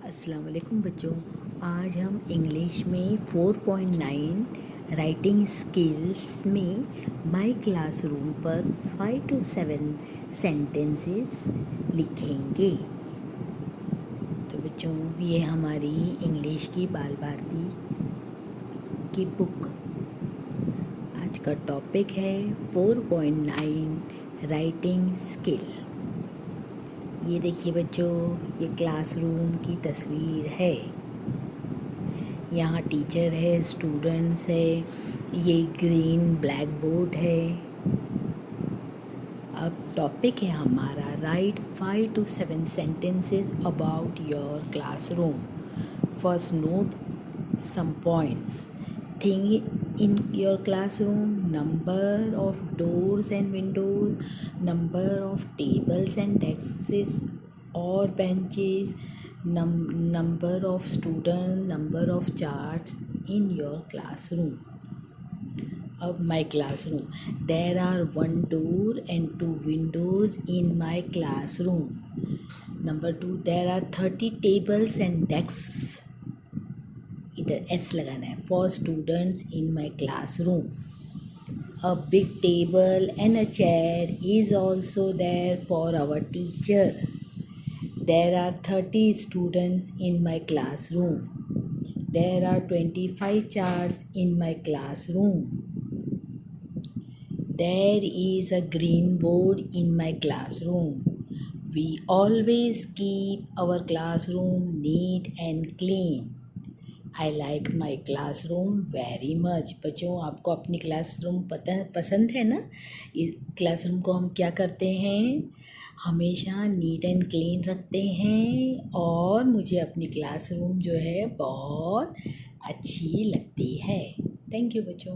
अस्सलाम वालेकुम बच्चों। आज हम इंग्लिश में 4.9 राइटिंग स्किल्स में माय क्लासरूम पर 5 to 7 सेंटेंसेस लिखेंगे। तो बच्चों, ये हमारी इंग्लिश की बाल भारती की बुक। आज का टॉपिक है 4.9 राइटिंग स्किल। ये देखिए बच्चों, ये क्लासरूम की तस्वीर है। यहाँ टीचर है, स्टूडेंट्स है, ये ग्रीन ब्लैक बोर्ड है। अब टॉपिक है हमारा write 5 to 7 sentences about your classroom. First note some points. Thing in your classroom, number of doors and windows, number of tables and desks or benches, number of students, number of charts in your classroom. Of my classroom, there are one door and two windows in my classroom. Number 2, there are 30 tables and desks, इधर S लगाना है, for students in my classroom. A big table and a chair is also there for our teacher. There are 30 students in my classroom. There are 25 charts in my classroom. There is a green board in my classroom. We always keep our classroom neat and clean. I like my classroom very much. बच्चों, आपको अपनी classroom पसंद है ना? इस classroom को हम क्या करते हैं? हमेशा नीट एंड क्लीन रखते हैं और मुझे अपनी क्लासरूम जो है बहुत अच्छी लगती है। थैंक यू बच्चों।